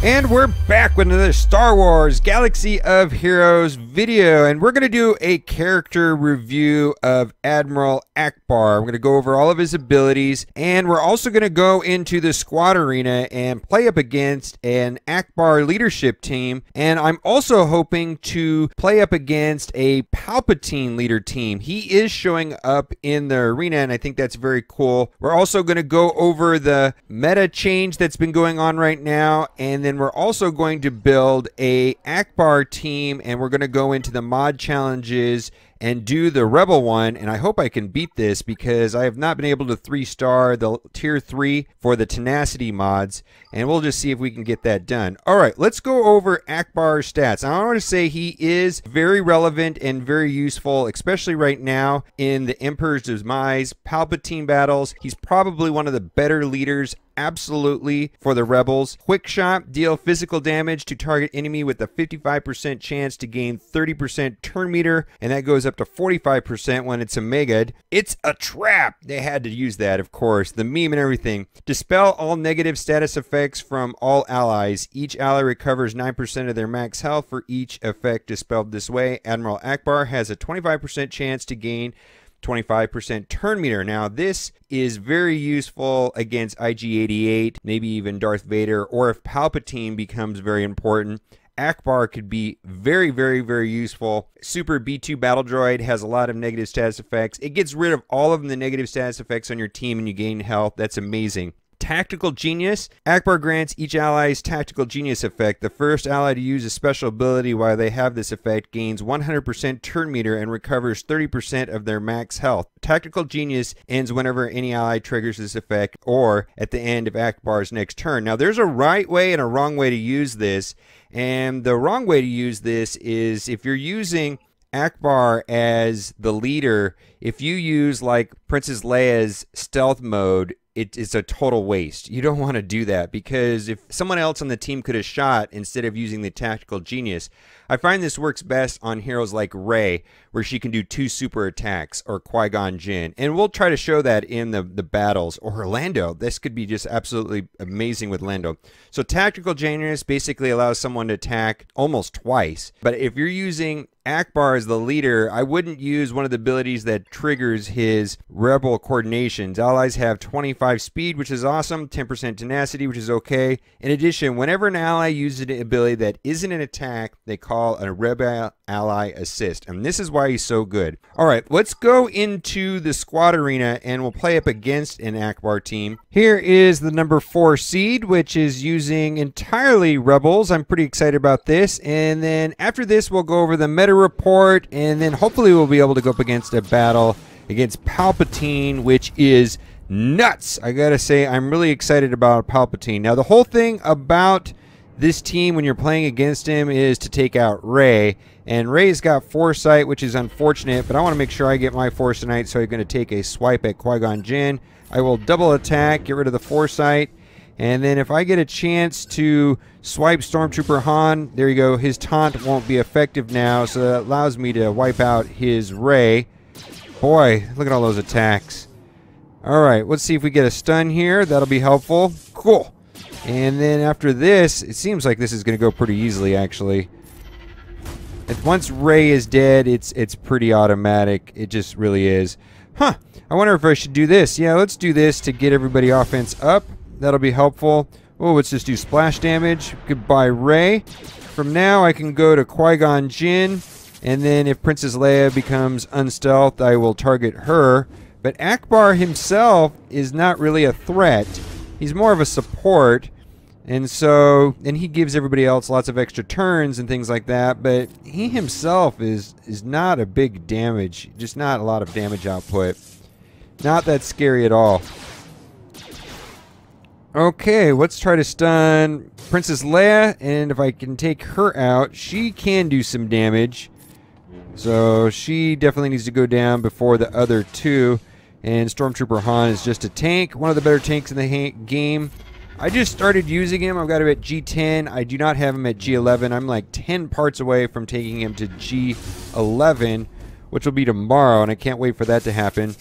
And we're back with another Star Wars Galaxy of Heroes video, and we're going to do a character review of Admiral Ackbar. We're going to go over all of his abilities, and we're also going to go into the squad arena and play up against an Ackbar leadership team, and I'm also hoping to play up against a Palpatine leader team. He is showing up in the arena, and I think that's very cool. We're also going to go over the meta change that's been going on right now, and then we're also going to build a Ackbar team, and we're going to go into the mod challenges and do the Rebel one, and I hope I can beat this because I have not been able to 3-star the tier 3 for the tenacity mods, and we'll just see if we can get that done. Alright, let's go over Ackbar's stats. Now, I want to say he is very relevant and very useful, especially right now in the Emperor's Demise Palpatine battles. He's probably one of the better leaders absolutely for the rebels. Quick shot, deal physical damage to target enemy with a 55% chance to gain 30% turn meter, and that goes up to 45% when it's a Megad. It's a trap. They had to use that, of course. The meme and everything. Dispel all negative status effects from all allies. Each ally recovers 9% of their max health for each effect dispelled this way. Admiral Ackbar has a 25% chance to gain 25% turn meter. Now, this is very useful against IG-88, maybe even Darth Vader, or if Palpatine becomes very important. Ackbar could be very, very, very useful. Super B2 battle droid has a lot of negative status effects. It gets rid of all of the negative status effects on your team and you gain health. That's amazing. Tactical Genius. Ackbar grants each ally's Tactical Genius effect. The first ally to use a special ability while they have this effect gains 100% turn meter and recovers 30% of their max health. Tactical Genius ends whenever any ally triggers this effect or at the end of Ackbar's next turn. Now, there's a right way and a wrong way to use this, and the wrong way to use this is if you're using Ackbar as the leader, if you use like Princess Leia's stealth mode, it's a total waste. You don't want to do that because if someone else on the team could have shot instead of using the Tactical Genius, I find this works best on heroes like Rey, where she can do 2 super attacks, or Qui-Gon Jinn, and we'll try to show that in the battles. Or Lando. This could be just absolutely amazing with Lando. So Tactical Genius basically allows someone to attack almost twice, but if you're using Ackbar as the leader, I wouldn't use one of the abilities that triggers his rebel coordinations. Allies have 25 speed, which is awesome, 10% tenacity, which is okay. In addition, whenever an ally uses an ability that isn't an attack, they call a rebel ally assist, and this is why he's so good. Alright, let's go into the squad arena and we'll play up against an Ackbar team. Here is the number 4 seed, which is using entirely rebels. I'm pretty excited about this, and then after this we'll go over the meta report, and then hopefully we'll be able to go up against a battle against Palpatine, which is nuts. I gotta say, I'm really excited about Palpatine. Now, the whole thing about this team when you're playing against him is to take out Rey, and Rey's got Foresight, which is unfortunate, but I want to make sure I get my Foresight, so I'm going to take a swipe at Qui-Gon Jinn. I will double attack, get rid of the Foresight, and then if I get a chance to swipe Stormtrooper Han, there you go, his taunt won't be effective now, so that allows me to wipe out his Rey. Boy, look at all those attacks. Alright, let's see if we get a stun here. That'll be helpful. Cool. And then after this, it seems like this is going to go pretty easily, actually. And once Rey is dead, it's pretty automatic. It just really is. Huh. I wonder if I should do this. Yeah, let's do this to get everybody offense up. That'll be helpful. Oh, let's just do splash damage. Goodbye, Rey. From now, I can go to Qui-Gon Jinn. And then if Princess Leia becomes unstealthed, I will target her. But Ackbar himself is not really a threat. He's more of a support, and he gives everybody else lots of extra turns and things like that, but he himself is not a big damage, just not a lot of damage output. Not that scary at all. Okay, let's try to stun Princess Leia, and if I can take her out, she can do some damage. So she definitely needs to go down before the other two. And Stormtrooper Han is just a tank, one of the better tanks in the game. I just started using him. I've got him at G10. I do not have him at G11. I'm like 10 parts away from taking him to G11, which will be tomorrow, and I can't wait for that to happen.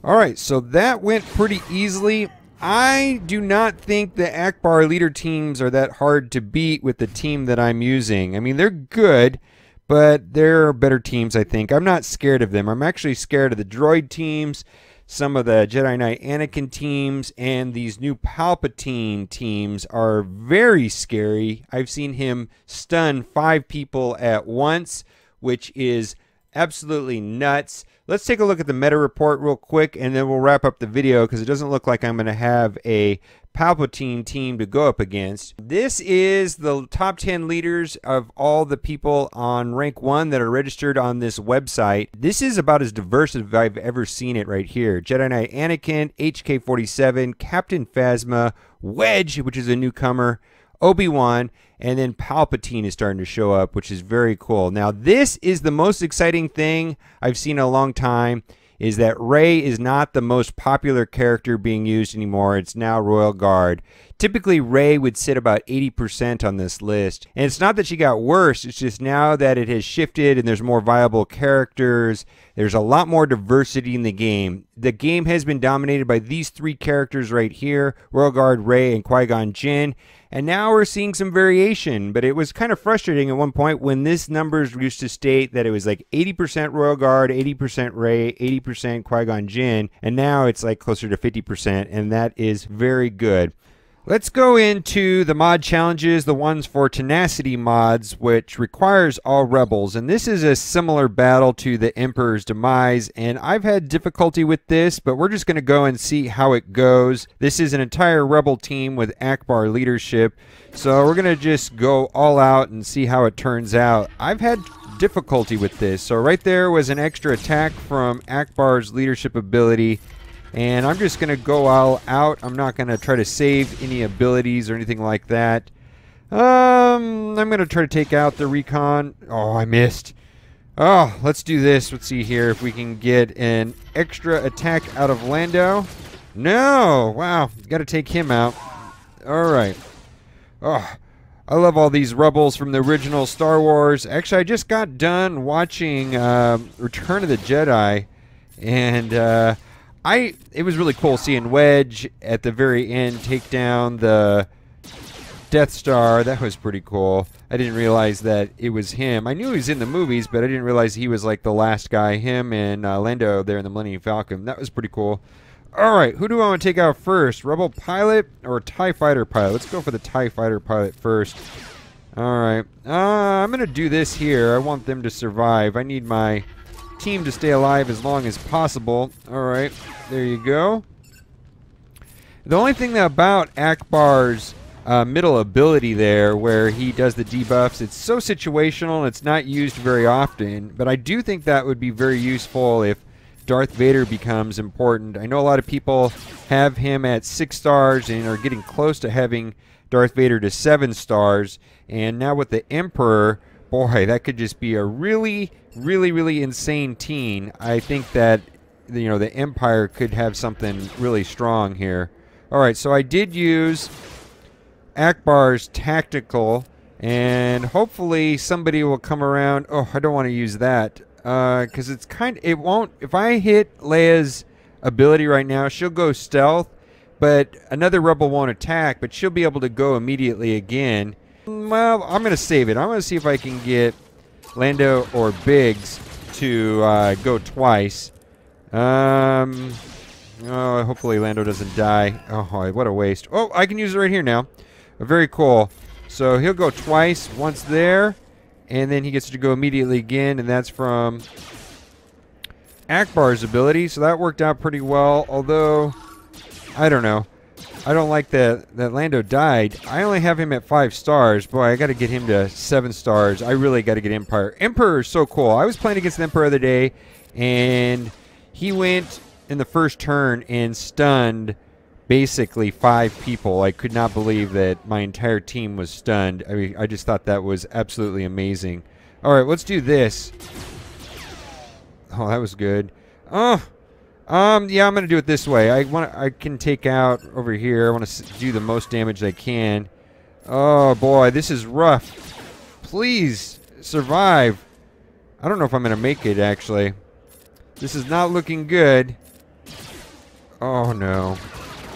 Alright, so that went pretty easily. I do not think the Ackbar leader teams are that hard to beat with the team that I'm using. I mean, they're good, but there are better teams, I think. I'm not scared of them. I'm actually scared of the droid teams, some of the Jedi Knight Anakin teams, and these new Palpatine teams are very scary. I've seen him stun 5 people at once, which is absolutely nuts. Let's take a look at the meta report real quick, and then we'll wrap up the video because it doesn't look like I'm going to have a Palpatine team to go up against. This is the top 10 leaders of all the people on rank 1 that are registered on this website. This is about as diverse as I've ever seen it right here. Jedi Knight Anakin, HK-47, Captain Phasma, Wedge, which is a newcomer, Obi-Wan, and then Palpatine is starting to show up, which is very cool. Now, this is the most exciting thing I've seen in a long time, is that Rey is not the most popular character being used anymore. It's now Royal Guard. Typically, Rey would sit about 80% on this list. And it's not that she got worse. It's just now that it has shifted and there's more viable characters, there's a lot more diversity in the game. The game has been dominated by these 3 characters right here, Royal Guard, Rey, and Qui-Gon Jinn. And now we're seeing some variation, but it was kind of frustrating at one point when this numbers used to state that it was like 80% Royal Guard, 80% Rey, 80% Qui-Gon Jinn, and now it's like closer to 50%, and that is very good. Let's go into the mod challenges, the ones for tenacity mods, which requires all rebels. And this is a similar battle to the Emperor's Demise, and I've had difficulty with this, but we're just going to go and see how it goes. This is an entire rebel team with Ackbar leadership, so we're going to just go all out and see how it turns out. I've had difficulty with this, so right there was an extra attack from Ackbar's leadership ability. And I'm just going to go all out. I'm not going to try to save any abilities or anything like that. I'm going to try to take out the recon. Oh, I missed. Oh, let's do this. Let's see here if we can get an extra attack out of Lando. No! Wow, got to take him out. All right. Oh, I love all these rebels from the original Star Wars. Actually, I just got done watching Return of the Jedi, and it was really cool seeing Wedge at the very end take down the Death Star. That was pretty cool. I didn't realize that it was him. I knew he was in the movies, but I didn't realize he was like the last guy. Him and Lando there in the Millennium Falcon. That was pretty cool. All right, who do I want to take out first? Rebel pilot or TIE fighter pilot? Let's go for the TIE fighter pilot first. All right. I'm going to do this here. I want them to survive. I need my team to stay alive as long as possible. All right, there you go. The only thing about Ackbar's middle ability there, where he does the debuffs, it's so situational and it's not used very often, but I do think that would be very useful if Darth Vader becomes important. I know a lot of people have him at 6 stars and are getting close to having Darth Vader to 7 stars, and now with the Emperor, boy, that could just be a really insane team. I think that, you know, the Empire could have something really strong here. All right, so I did use Ackbar's tactical, and hopefully somebody will come around. Oh, I don't want to use that because it's it won't. If I hit Leia's ability right now, she'll go stealth, but another rebel won't attack, but she'll be able to go immediately again. Well, I'm going to save it. I'm going to see if I can get Lando or Biggs to go twice. Oh, hopefully Lando doesn't die. Oh, what a waste. Oh, I can use it right here now. Very cool. So he'll go twice, once there, and then he gets to go immediately again, and that's from Ackbar's ability. So that worked out pretty well, although, I don't know. I don't like that Lando died. I only have him at 5 stars. Boy, I got to get him to 7 stars. I really got to get Empire. Emperor is so cool. I was playing against the Emperor the other day, and he went in the first turn and stunned basically 5 people. I could not believe that my entire team was stunned. I mean, I just thought that was absolutely amazing. All right, let's do this. Oh, that was good. Oh. Yeah, I'm gonna do it this way. I can take out over here. I want to do the most damage I can. Oh boy, this is rough. Please survive. I don't know if I'm gonna make it actually. This is not looking good. Oh no.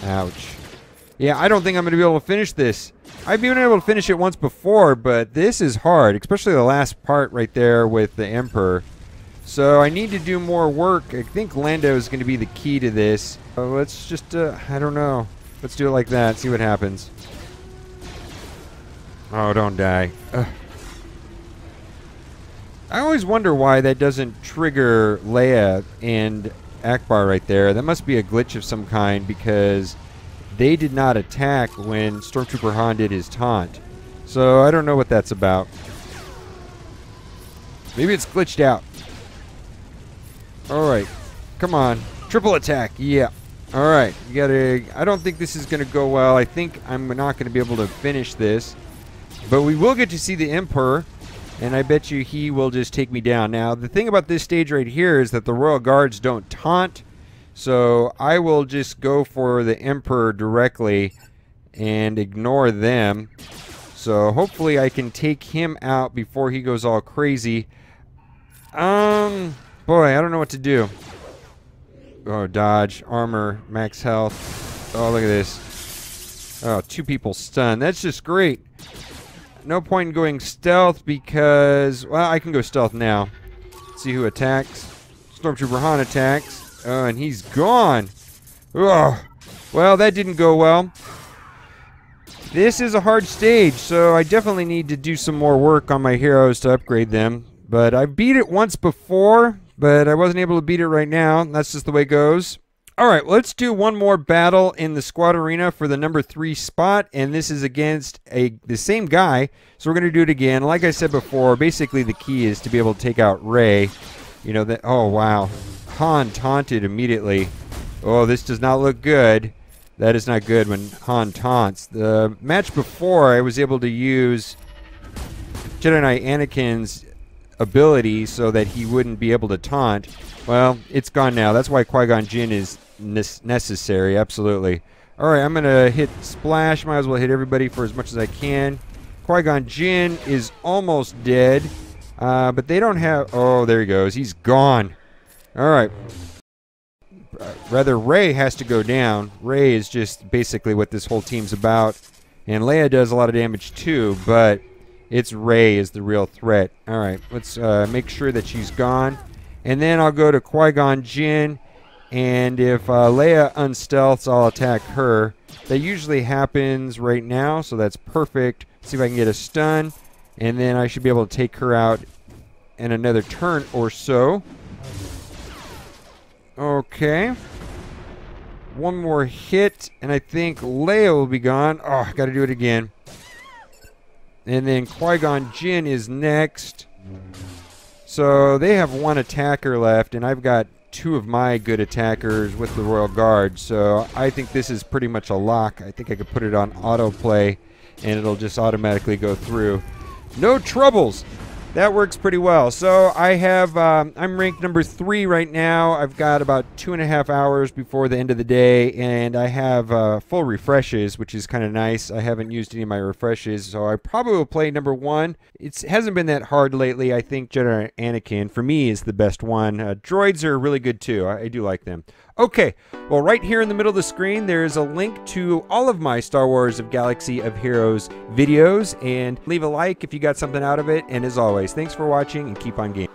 Ouch. Yeah, I don't think I'm going to be able to finish this. I've been able to finish it once before, but this is hard, especially the last part right there with the Emperor. So I need to do more work. I think Lando is going to be the key to this. Let's just, I don't know. Let's do it like that, see what happens. Oh, don't die. Ugh. I always wonder why that doesn't trigger Leia and Ackbar right there. That must be a glitch of some kind because they did not attack when Stormtrooper Han did his taunt. So I don't know what that's about. Maybe it's glitched out. Alright. Come on. Triple attack. Yeah. Alright. You gotta... I don't think this is going to go well. I think I'm not going to be able to finish this. But we will get to see the Emperor. And I bet you he will just take me down. Now, the thing about this stage right here is that the Royal Guards don't taunt. So I will just go for the Emperor directly and ignore them. So hopefully I can take him out before he goes all crazy. Boy, I don't know what to do. Oh, dodge, armor, max health. Oh, look at this. Oh, 2 people stunned. That's just great. No point in going stealth because, well, I can go stealth now. Let's see who attacks. Stormtrooper Han attacks. Oh, and he's gone. Oh, well, that didn't go well. This is a hard stage, so I definitely need to do some more work on my heroes to upgrade them. But I beat it once before, but I wasn't able to beat it right now. That's just the way it goes. All right, well, let's do one more battle in the squad arena for the number 3 spot, and this is against the same guy. So we're going to do it again. Like I said before, basically the key is to be able to take out Rey. You know that. Oh, wow. Han taunted immediately. Oh, this does not look good. That is not good when Han taunts. The match before, I was able to use Jedi Knight Anakin's ability so that he wouldn't be able to taunt. Well, it's gone now. That's why Qui-Gon Jinn is necessary. Absolutely. All right, I'm going to hit Splash. Might as well hit everybody for as much as I can. Qui-Gon Jinn is almost dead. But they don't have... Oh, there he goes. He's gone. All right. Rather, Rey has to go down. Rey is just basically what this whole team's about. And Leia does a lot of damage too, but it's Rey is the real threat. All right, let's make sure that she's gone. And then I'll go to Qui-Gon Jinn. And if Leia unstealths, I'll attack her. That usually happens right now, so that's perfect. See if I can get a stun. And then I should be able to take her out in another turn or so. Okay. One more hit, and I think Leia will be gone. Oh, I got to do it again. And then Qui-Gon Jinn is next. So they have 1 attacker left, and I've got 2 of my good attackers with the Royal Guard. So I think this is pretty much a lock. I think I could put it on autoplay, and it'll just automatically go through. No troubles. That works pretty well. So I have, I'm ranked number 3 right now. I've got about 2.5 hours before the end of the day, and I have full refreshes, which is kind of nice. I haven't used any of my refreshes, so I probably will play number 1. It hasn't been that hard lately. I think Jedi Anakin, for me, is the best one. Droids are really good, too. I do like them. Okay, well, right here in the middle of the screen, there's a link to all of my Star Wars of Galaxy of Heroes videos, and leave a like if you got something out of it, and as always, thanks for watching, and keep on gaming.